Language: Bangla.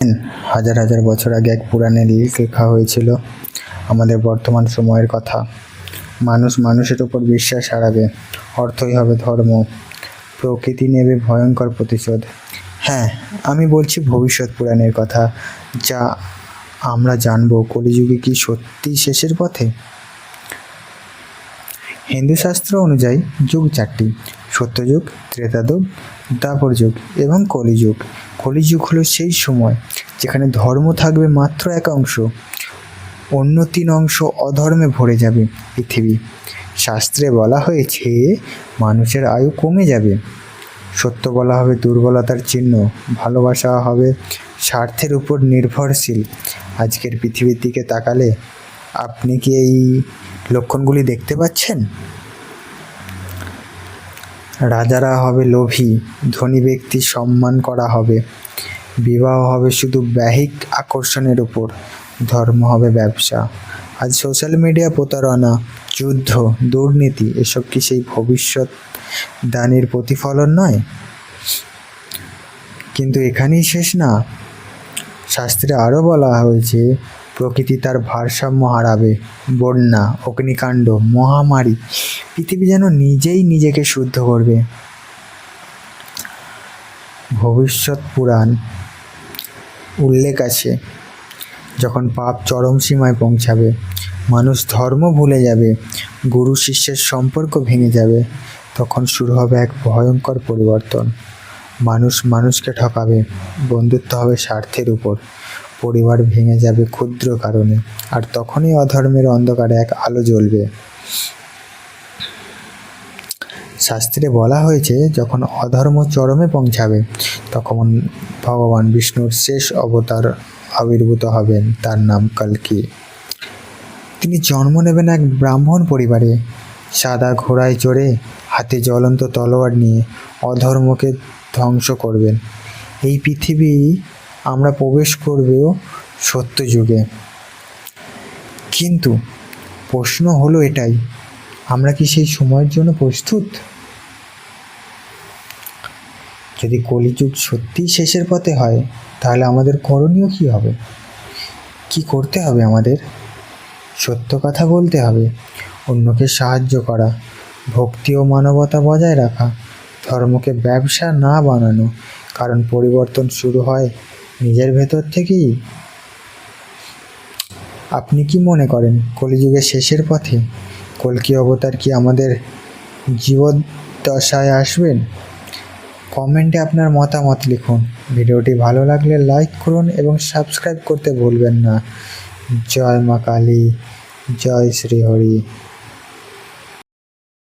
হাজার হাজার বছর আগে এক পুরাণে লেখা হয়েছিল আমাদের বর্তমান সময়ের কথা। মানুষ মানুষের উপর বিশ্বাস হারাবে, অর্থই হবে ধর্ম, প্রকৃতি নেবে ভয়ঙ্কর প্রতিশোধ। হ্যাঁ, আমি বলছি ভবিষ্যৎ পুরাণের কথা, যা আমরা জানবো কলিযুগে কি সত্যিই শেষের পথে। হিন্দু শাস্ত্র অনুযায়ী যুগ চারটি: সত্যযুগ, ত্রেতাযুগ, দ্বাপর যুগ এবং কলিযুগ। কলিযুগ হলো সেই সময় যেখানে ধর্ম থাকবে মাত্র এক অংশ, অন্য তিন অংশ অধর্মে ভরে যাবে পৃথিবী। শাস্ত্রে বলা হয়েছে মানুষের আয়ু কমে যাবে, সত্য বলা হবে দুর্বলতার চিহ্ন, ভালোবাসা হবে স্বার্থের উপর নির্ভরশীল। আজকের পৃথিবীর দিকে তাকালে আপনি কি এই লক্ষণগুলি দেখতে পাচ্ছেন? রাজারা হবে লোভী, ধনী ব্যক্তি সম্মান করা হবে, বিবাহ হবে শুধু বাহ্যিক আকর্ষণের উপর, ধর্ম হবে ব্যবসা। আজ সোশ্যাল মিডিয়া, প্রতারণা, যুদ্ধ, দুর্নীতি এসব কি সেই ভবিষ্যৎ দানের প্রতিফলন নয়? কিন্তু এখানেই শেষ না। শাস্ত্রে আরও বলা হয়েছে প্রকৃতি তার ভারসাম্য হারাবে, বন্যা, অগ্নিকাণ্ড, মহামারী, পৃথিবী যেন নিজেই নিজেকে শুদ্ধ করবে। ভবিষ্যৎ পুরাণ উল্লেখ আছে যখন পাপ চরম সীমায় পৌঁছাবে, মানুষ ধর্ম ভুলে যাবে, গুরু শিষ্যের সম্পর্ক ভেঙে যাবে, তখন শুরু হবে এক ভয়ঙ্কর পরিবর্তন। মানুষ মানুষকে ঠকাবে, বন্ধুত্ব হবে স্বার্থের উপর, পরিবার ভেঙে যাবে ক্ষুদ্র কারণে, আর তখনই অধর্মের অন্ধকারে এক আলো জ্বলবে। শাস্ত্রে বলা হয়েছে যখন অধর্ম চরমে পৌঁছাবে তখন ভগবান বিষ্ণুর শেষ অবতার আবির্ভূত হবেন, তার নাম কল্কি। তিনি জন্ম নেবেন এক ব্রাহ্মণ পরিবারে, সাদা ঘোড়ায় চড়ে, হাতে জ্বলন্ত তলোয়ার নিয়ে অধর্মকে ধ্বংস করবেন। এই পৃথিবী আমরা প্রবেশ করবেও সত্য যুগে। কিন্তু প্রশ্ন হলো এটাই, আমরা কি সেই সময়ের জন্য প্রস্তুত? যদি কলিযুগ সত্যিই শেষের পথে হয়, তাহলে আমাদের করণীয় কী হবে? কি করতে হবে আমাদের? সত্য কথা বলতে হবে, অন্যকে সাহায্য করা, ভক্তি ও মানবতা বজায় রাখা, ধর্মকে ব্যবসা না বানানো, কারণ পরিবর্তন শুরু হয় নিজের ভেতর থেকেই। আপনি কি মনে করেন কলিযুগের শেষের পথে কল্কি অবতার কি আমাদের জীবদ্দশায় আসবেন? কমেন্টে আপনার মতামত লিখুন। ভিডিওটি ভালো লাগলে লাইক করুন এবং সাবস্ক্রাইব করতে ভুলবেন না। জয় মা কালী, জয় শ্রী হরি।